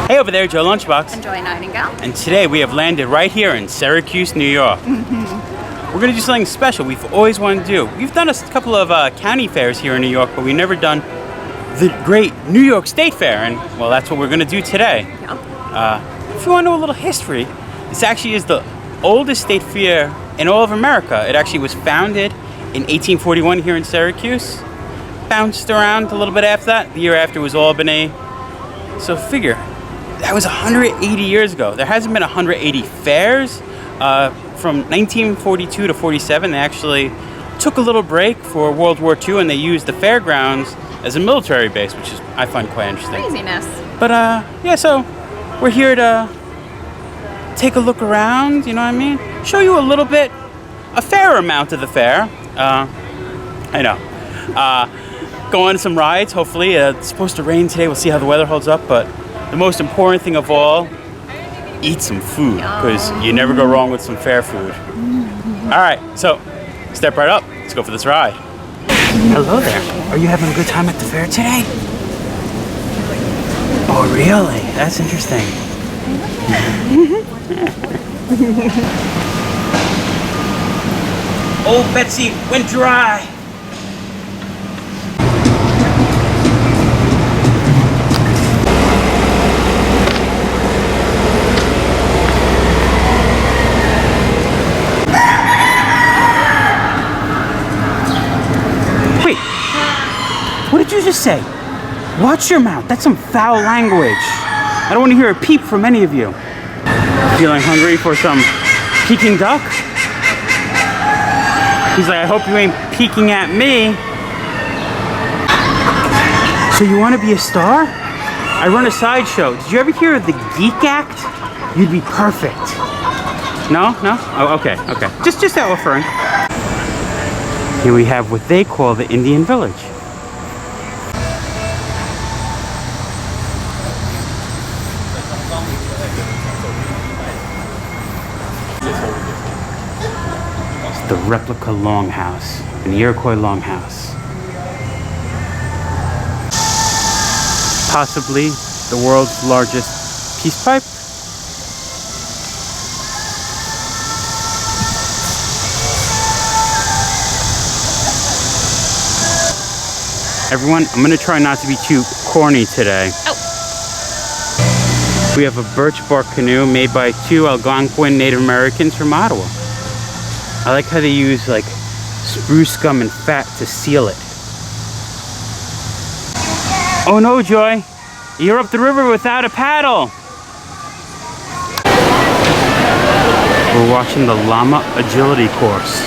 Hey over there, Joe Lunchbox. And Joy Nightingale. And today we have landed right here in Syracuse, New York. We're gonna do something special we've always wanted to do. We've done a couple of county fairs here in New York, but we've never done the great New York State Fair, and well, that's what we're gonna do today. Yep. If you wanna know a little history, this actually is the oldest state fair in all of America. It actually was founded in 1841 here in Syracuse. Bounced around a little bit after that. The year after was Albany. So figure, that was 180 years ago. There hasn't been 180 fairs. From 1942 to 47, they actually took a little break for World War II, and they used the fairgrounds as a military base, which is I find quite interesting. Craziness. But yeah, so we're here to take a look around, you know what I mean? Show you a little bit, a fair amount of the fair. I know. Go on some rides, hopefully. It's supposed to rain today. We'll see how the weather holds up. But the most important thing of all, eat some food, because you never go wrong with some fair food. All right, so step right up. Let's go for this ride. Hello there. Are you having a good time at the fair today? Oh, really? That's interesting. Old Betsy went dry. Wait, what did you just say? Watch your mouth. That's some foul language. I don't want to hear a peep from any of you. Feeling hungry for some Peking duck? He's like, I hope you ain't peeking at me. So you want to be a star? I run a sideshow. Did you ever hear of the Geek Act? You'd be perfect. No? No? Oh, okay, okay. Just offering. Here we have what they call the Indian Village. The replica longhouse, an Iroquois longhouse. Possibly the world's largest peace pipe. Everyone, I'm gonna try not to be too corny today. Oh. We have a birch bark canoe made by two Algonquin Native Americans from Ottawa. I like how they use like spruce gum and fat to seal it. Oh no, Joy, you're up the river without a paddle. We're watching the Llama Agility course.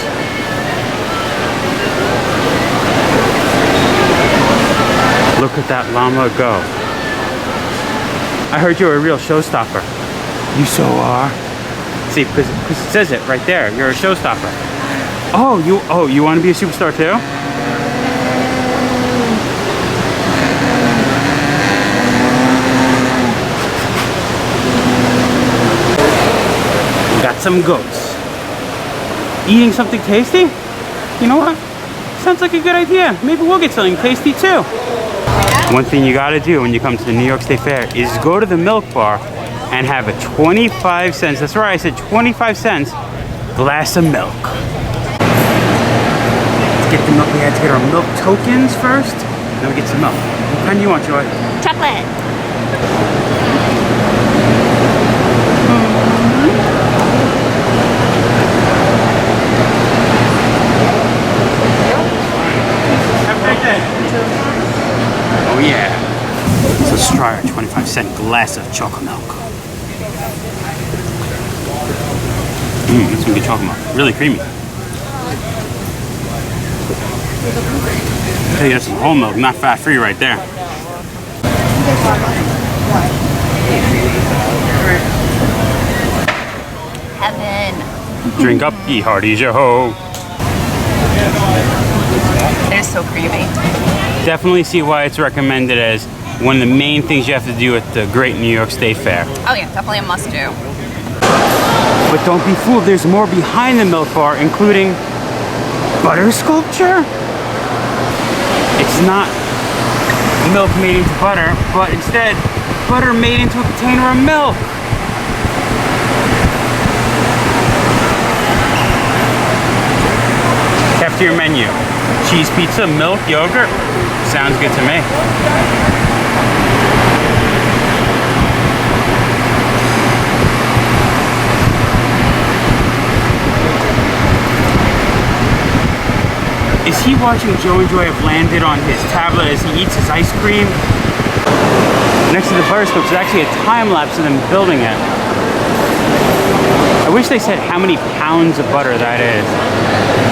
Look at that llama go. I heard you're a real showstopper. You so are. See, because it says it right there. You're a showstopper. Oh, you want to be a superstar too? Got some goats. Eating something tasty? You know what? Sounds like a good idea. Maybe we'll get something tasty too. One thing you gotta do when you come to the New York State Fair is go to the milk bar and have a 25 cents, that's right, I said 25 cents, glass of milk. Let's get the milk. We had to get our milk tokens first, then we get some milk. What kind do you want, Joy? Chocolate. Have a great day. Oh yeah. So let's try our 25-cent glass of chocolate milk. It's some good chocolate milk. Really creamy. Hey, that's some whole milk, not fat-free right there. Heaven. Drink up, ye hearties, yo-ho. It is so creamy. Definitely see why it's recommended as one of the main things you have to do at the Great New York State Fair. Oh yeah, definitely a must-do. But don't be fooled, there's more behind the milk bar, including butter sculpture. It's not milk made into butter, but instead butter made into a container of milk. Cafeteria menu. Cheese pizza, milk, yogurt. Sounds good to me. Is he watching Joe and Joy have landed on his tablet as he eats his ice cream? Next to the butter scoop is actually a time lapse of them building it. I wish they said how many pounds of butter that is.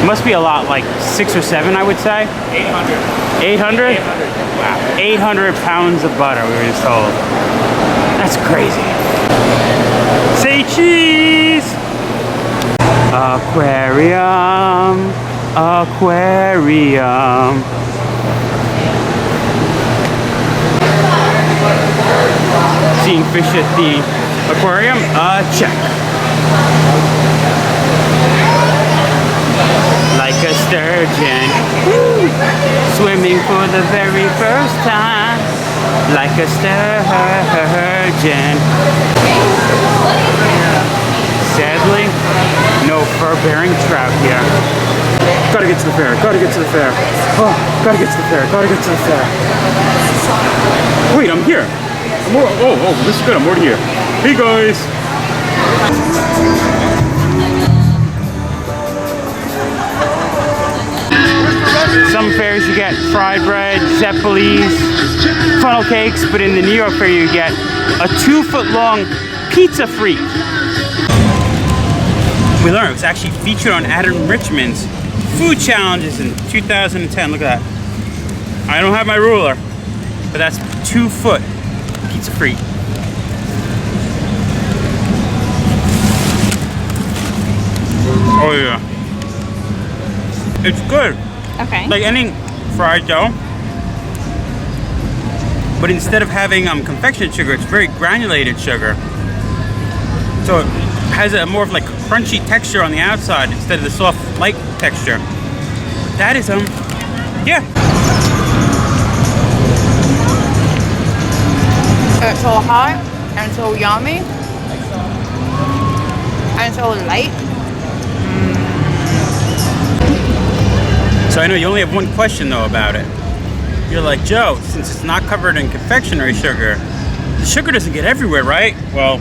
It must be a lot, like 6 or 7, I would say. 800. 800? 800. Wow. 800 pounds of butter, we were just told. That's crazy. Say cheese! Aquarium. Aquarium. Seeing fish at the aquarium? Check. Like a sturgeon. Woo! Swimming for the very first time. Like a sturgeon. Sadly, no fur-bearing trout here. Gotta get to the fair, gotta get to the fair. Oh, gotta get to the fair, gotta get to the fair. Wait, I'm here. Oh, this is good, I'm already here. Hey guys. Some fairs you get fried bread, zeppelis, funnel cakes, but in the New York fair you get a 2-foot-long pizza freak. We learned it was actually featured on Adam Richman's food challenges in 2010. Look at that. I don't have my ruler, but that's 2-foot pizza freak. Oh yeah. It's good. Okay. Like any fried dough. But instead of having confectionate sugar, it's very granulated sugar. So it has a more of like crunchy texture on the outside instead of the soft, light texture. That is yeah. It's so hot and so yummy and so light. So I know you only have one question though about it. You're like, Joe, since it's not covered in confectionery sugar, the sugar doesn't get everywhere, right? Well,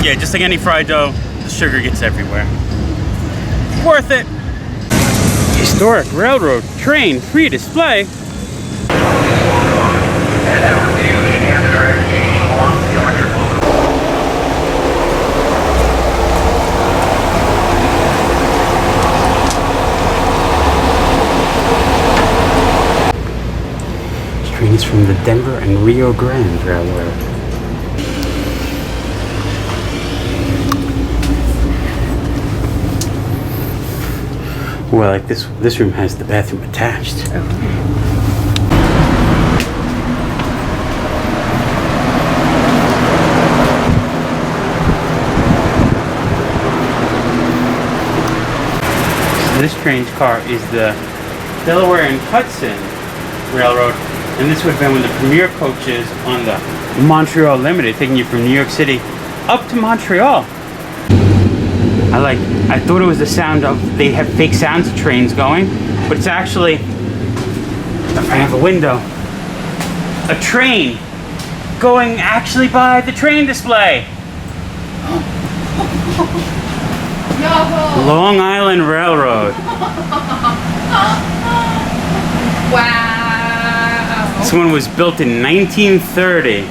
yeah, just like any fried dough, the sugar gets everywhere. Worth it. Historic railroad train free display. Trains from the Denver and Rio Grande Railroad. Well, like this room has the bathroom attached. So this train's car is the Delaware and Hudson Railroad, and this would have been one of the premier coaches on the Montreal Limited, taking you from New York City up to Montreal. I thought it was the sound of, they have fake sounds of trains going, but it's actually, if I have a window, a train going actually by the train display. Long Island Railroad. Wow. This one was built in 1930.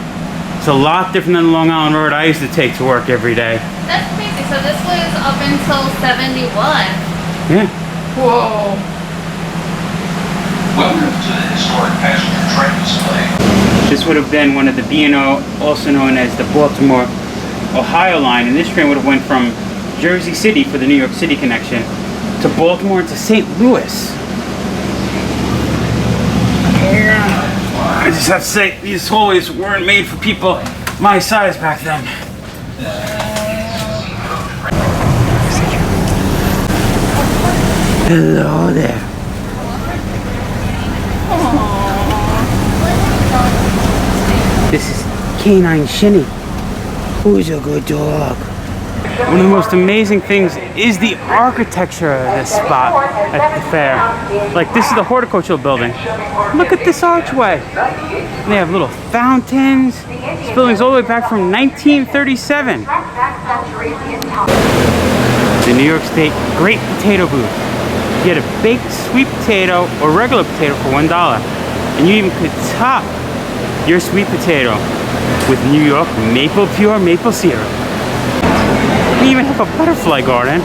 It's a lot different than the Long Island Road I used to take to work every day. That's crazy. So this was up until 71. Yeah. Whoa. Welcome to the historic passenger train display. This would have been one of the B&O, also known as the Baltimore, Ohio line, and this train would have went from Jersey City for the New York City connection to Baltimore to St. Louis. I just have to say, these hallways weren't made for people my size back then. Hello there. canine Shinny. Who's a good dog? One of the most amazing things is the architecture of this spot at the fair. Like, this is the horticultural building. Look at this archway. They have little fountains. This building's all the way back from 1937. The New York State Great Potato Booth. You get a baked sweet potato or regular potato for $1. And you even could top your sweet potato with New York pure maple syrup. We even have a butterfly garden.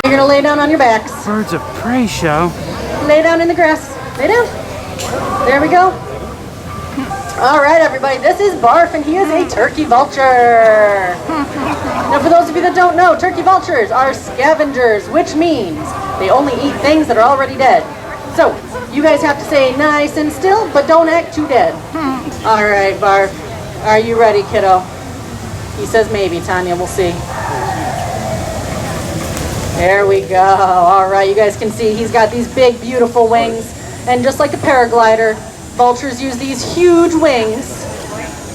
You're gonna lay down on your backs. Birds of prey show. Lay down in the grass. Lay down. There we go. All right, everybody. This is Barf, and he is a turkey vulture. Now, for those of you that don't know, turkey vultures are scavengers, which means they only eat things that are already dead. So, you guys have to say nice and still, but don't act too dead. All right, Barf. Are you ready, kiddo? He says maybe, Tanya. We'll see. There we go. All right, you guys can see he's got these big, beautiful wings. And just like the paraglider, vultures use these huge wings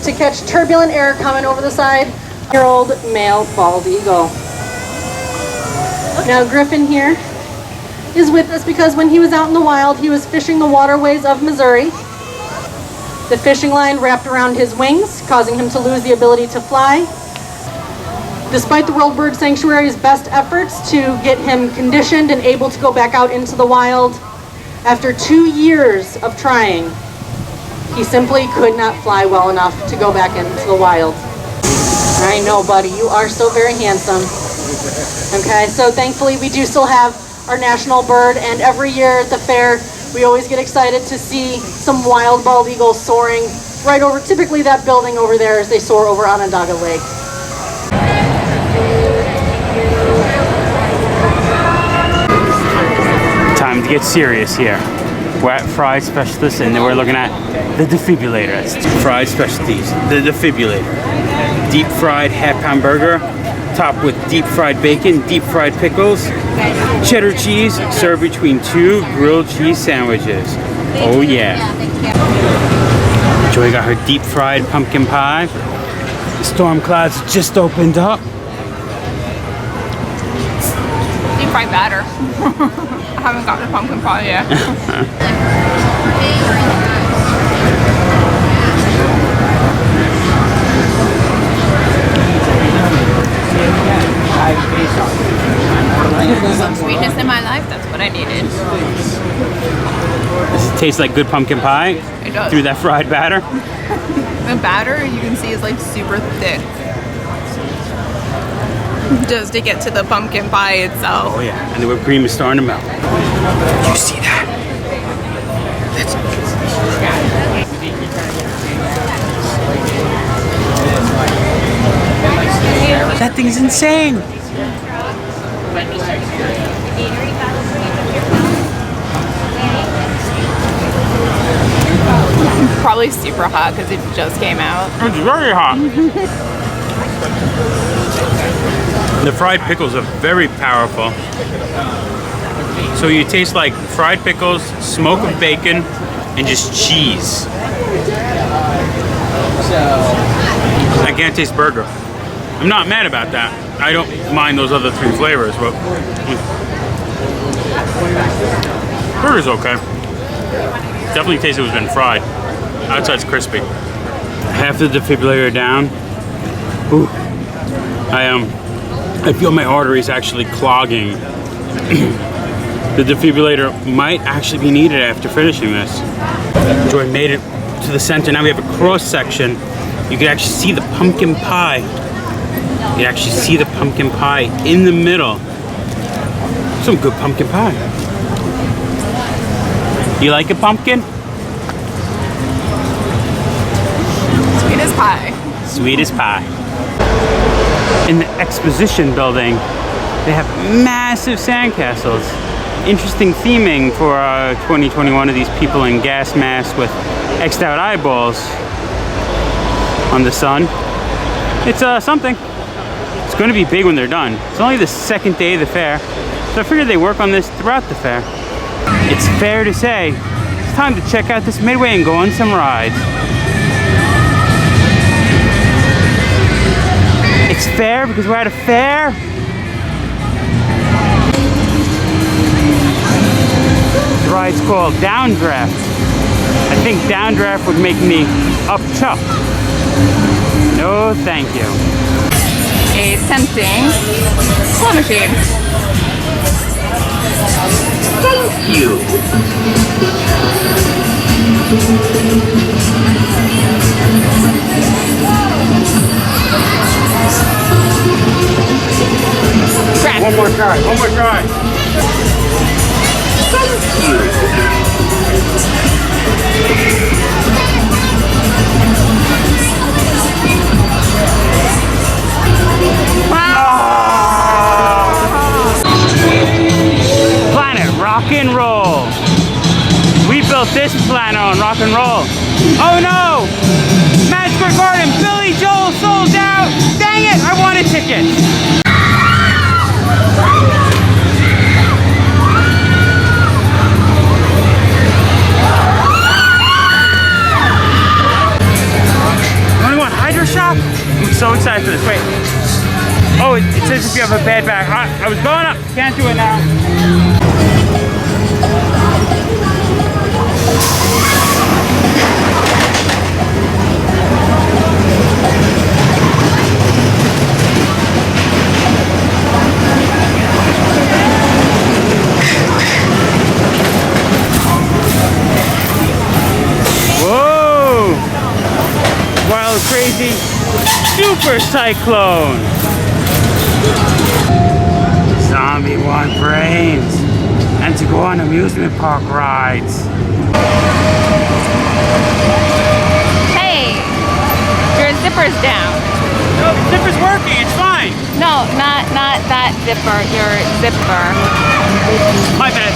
to catch turbulent air coming over the side. Year-old male bald eagle. Now Griffin here is with us because when he was out in the wild, he was fishing the waterways of Missouri. The fishing line wrapped around his wings, causing him to lose the ability to fly. Despite the World Bird Sanctuary's best efforts to get him conditioned and able to go back out into the wild, after 2 years of trying, he simply could not fly well enough to go back into the wild. I know, buddy, you are so very handsome. Okay, so thankfully we do still have our national bird, and every year at the fair, we always get excited to see some wild bald eagles soaring right over, typically that building over there as they soar over Onondaga Lake. Time to get serious here. We're at Fried Specialists and then we're looking at the defibrillator. That's Fried Specialties, the defibrillator. Deep fried half-pound burger, topped with deep fried bacon, deep fried pickles, cheddar cheese, served between 2 grilled cheese sandwiches. Oh yeah. Joy got her deep fried pumpkin pie. The storm clouds just opened up. Deep fried batter. I haven't gotten a pumpkin pie yet. Some sweetness in my life, that's what I needed. Does it taste like good pumpkin pie? It does. Through that fried batter? The batter, you can see, is like super thick. Just to get to the pumpkin pie itself. Oh yeah, and the whipped cream is starting to melt. You see that? That thing's insane. Probably super hot because it just came out. It's very hot. The fried pickles are very powerful. So you taste like fried pickles, smoke of bacon, and just cheese. I can't taste burger. I'm not mad about that. I don't mind those other 3 flavors, but burger's okay. Definitely tastes it was been fried. Outside's crispy. Half the defibrillator down. Ooh. I feel my arteries actually clogging. The defibrillator might actually be needed after finishing this. Joy made it to the center. Now we have a cross section. You can actually see the pumpkin pie. You can actually see the pumpkin pie in the middle. Some good pumpkin pie. You like a pumpkin? Sweet as pie. Sweet as pie. In the Exposition Building, they have massive sandcastles. Interesting theming for 2021 of these people in gas masks with X'd out eyeballs on the sun. It's something. It's going to be big when they're done. It's only the second day of the fair, so I figured they work on this throughout the fair. It's fair to say, it's time to check out this Midway and go on some rides. It's fair because we're at a fair. The ride's called Downdraft. I think Downdraft would make me up chuck. No, thank you. A tempting claw machine. Thank you. Crack. One more try, one more try. Planet rock and roll. We built this planet on rock and roll. Oh no! Madison Square Garden, Billy Joel sold out. Dang it! I wanted tickets. Shock? I'm so excited for this. Wait. Oh, it says if you have a bad back. I was going up. Can't do it now. Crazy super cyclone. Zombie want brains and to go on amusement park rides. Hey, your zipper's down. No, the zipper's working. It's fine. No, not that zipper. Your zipper. My bad.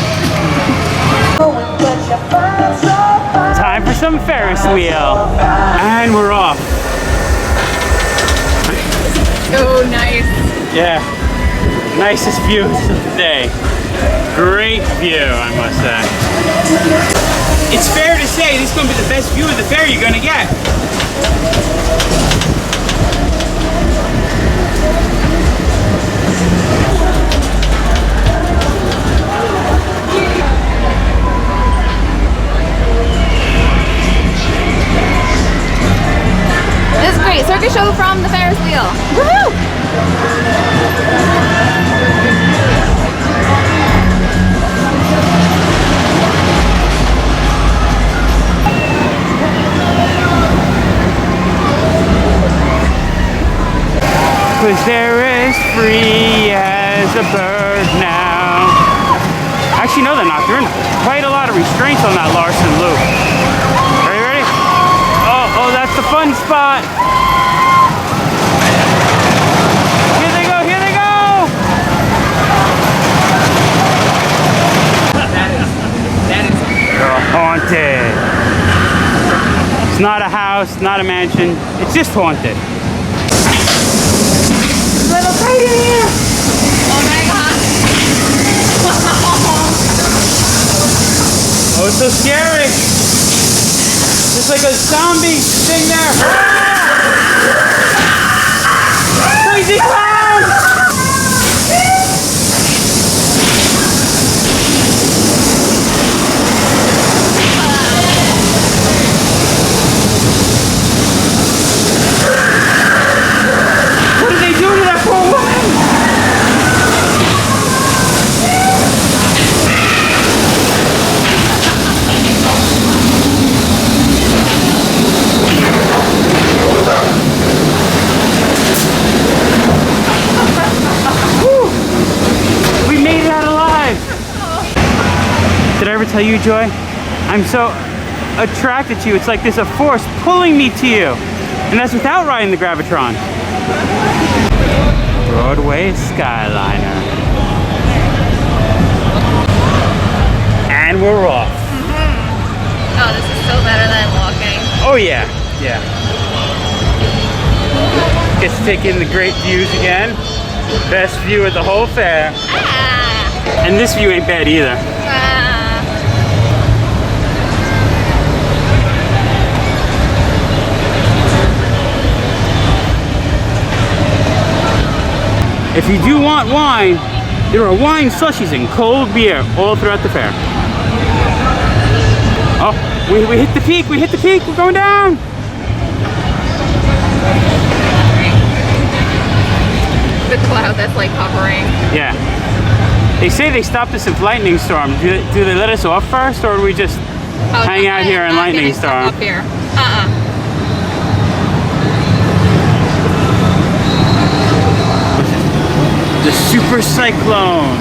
Time for some Ferris Wheel. And we're off. Oh, nice. Yeah. Nicest views of the day. Great view, I must say. It's fair to say this is going to be the best view of the fair you're going to get. This is great. Circus show from the Ferris wheel. Woohoo! Was there as free as a bird now? Actually, no, they're not. They're in quite a lot of restraints on that Larson loop. Are you ready? Oh, that's the fun spot. Here they go, here they go! That is. They're haunted. It's not a house, not a mansion. It's just haunted. Little tight in here. Oh my god. Oh, it's so scary. Just like a zombie thing there. Crazy clown! What did they do to that poor woman? We made it out alive. Did I ever tell you, Joy? I'm so attracted to you. It's like there's a force pulling me to you. And that's without riding the Gravitron. Broadway Skyliner. And we're off. Oh, this is still better than walking. Oh yeah, yeah. Get to take in the great views again. Best view of the whole fair. Ah! And this view ain't bad either. Ah! If you do want wine, there are wine slushies and cold beer all throughout the fair. Oh, we hit the peak, we're going down. The cloud that's like hovering. Yeah. They say they stopped us at lightning storm. Do they let us off first, or do we just hang out here in lightning storm? Up here. The super cyclone.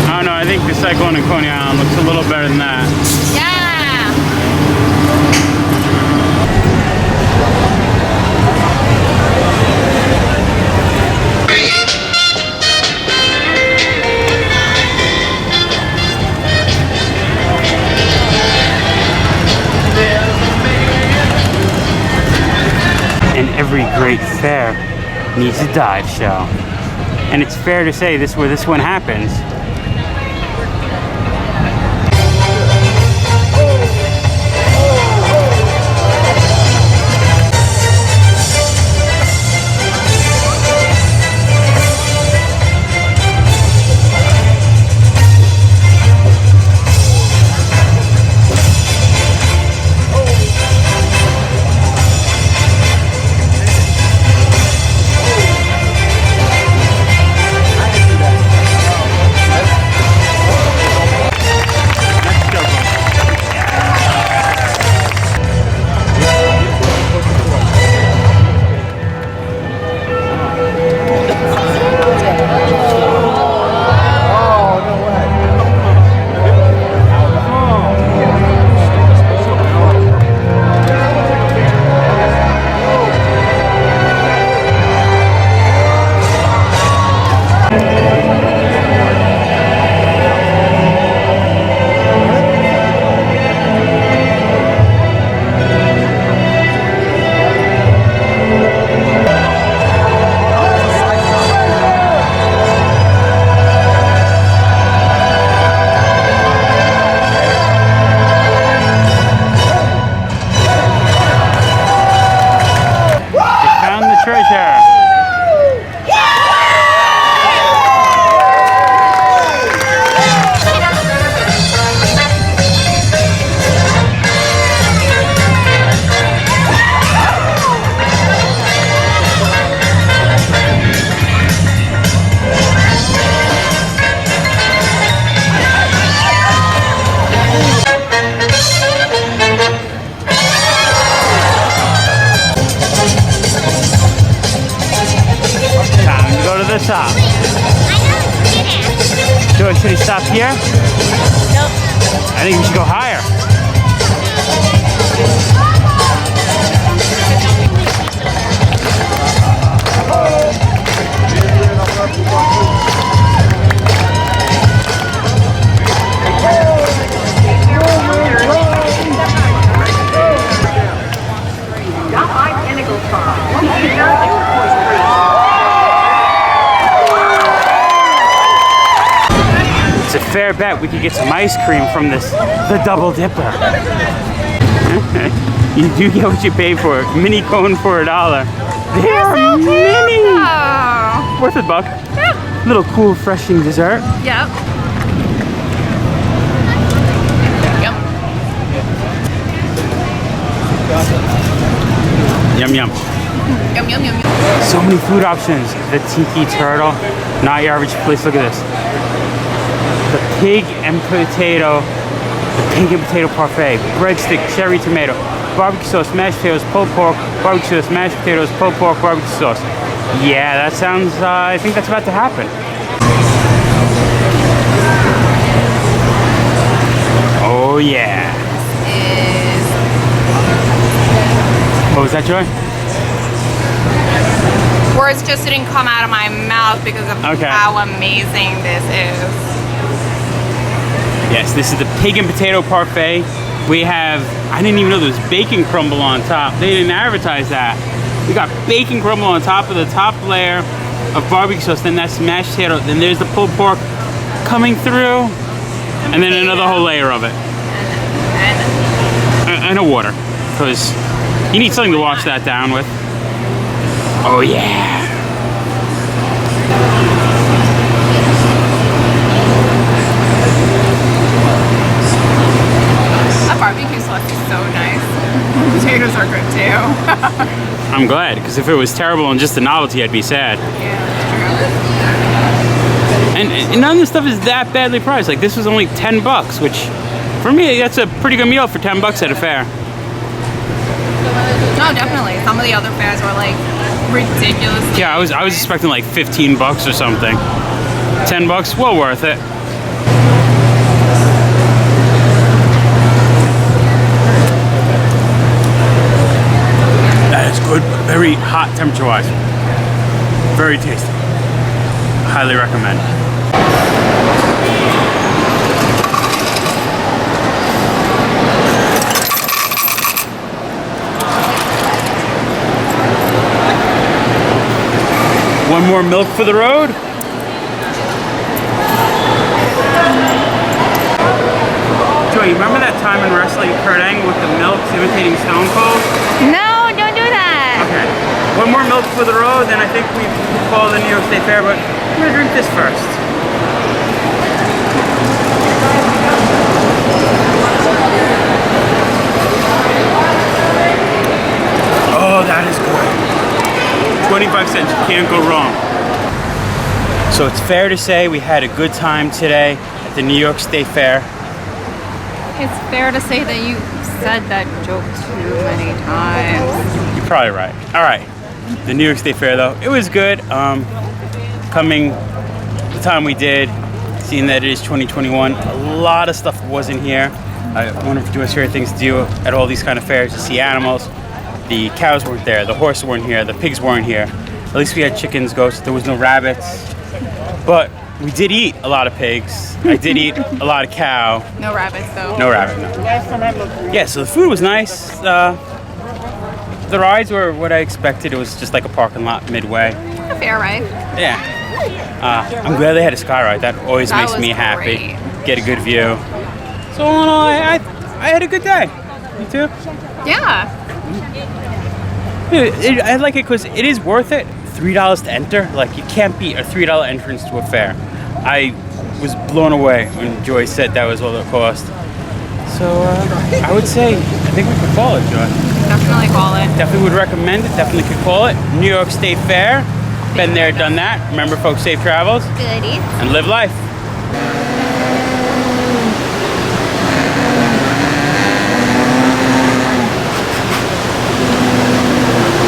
Oh no, I think the cyclone in Coney Island looks a little better than that. Yeah. And every great fair needs a dive show. And it's fair to say this where this one happens. Top. Should he stop here? Nope. I think we should go higher. It's a fair bet we could get some ice cream from the Double Dipper. You do get what you pay for. Mini cone for $1. They are mini! Oh. Worth $1. Yeah. Little cool, refreshing dessert. Yep. Yum yum. Yum, yum, yum, yum. So many food options. The tiki turtle, not your average place. Look at this. The pig and potato parfait, breadstick, cherry tomato, barbecue sauce, mashed potatoes, pulled pork, barbecue sauce, mashed potatoes, pulled pork, barbecue sauce. Yeah, that sounds, I think that's about to happen. Oh yeah. What was that, Joy? words just didn't come out of my mouth because of how amazing this is. Yes, this is the pig and potato parfait. We have, I didn't even know there was bacon crumble on top. They didn't advertise that. We got bacon crumble on top of the top layer of barbecue sauce, then that smashed potato, then there's the pulled pork coming through, and then another whole layer of it. And a water, because you need something to wash that down with. Oh yeah. That barbecue sauce is so nice. Potatoes are good too. I'm glad, because if it was terrible and just a novelty, I'd be sad. Yeah, And none of this stuff is that badly priced. Like, this was only 10 bucks, which for me, that's a pretty good meal for 10 bucks at a fair. no, definitely. Some of the other fairs were like ridiculous. Yeah, I was expecting like 15 bucks or something. 10 bucks, well worth it. That is good, but very hot temperature-wise. Very tasty. Highly recommend. One more milk for the road. Joey, remember that time in wrestling, Kurt Angle with the milk imitating Stone Cold? No, don't do that. Okay. One more milk for the road, then I think we can call the New York State Fair, but I'm gonna drink this first. Oh, that is good. 25 cents, you can't go wrong. So it's fair to say we had a good time today at the New York State Fair. It's fair to say that you said that joke too many times. You're probably right. All right, the New York State Fair though, it was good. Coming the time we did, seeing that it is 2021, a lot of stuff wasn't here. One of the favorite things to do at all these kind of fairs is see animals. The cows weren't there, the horses weren't here, the pigs weren't here. At least we had chickens, goats, there was no rabbits. But we did eat a lot of pigs. I did eat a lot of cow. No rabbits though. No rabbit, no. Yeah, so the food was nice. The rides were what I expected. It was just like a parking lot, Midway. A fair ride. Yeah. I'm glad they had a sky ride. That always That makes was me happy. great. Get a good view. So all in all, I had a good day. You too? Yeah. I like it because it is worth it. $3 to enter. Like, you can't beat a $3 entrance to a fair. I was blown away when Joy said that was all it cost. So I would say, I think we could call it, Joy. Definitely call it. Definitely would recommend it. Definitely could call it. New York State Fair. Been there, done that. Remember, folks, safe travels. Goodies. And live life.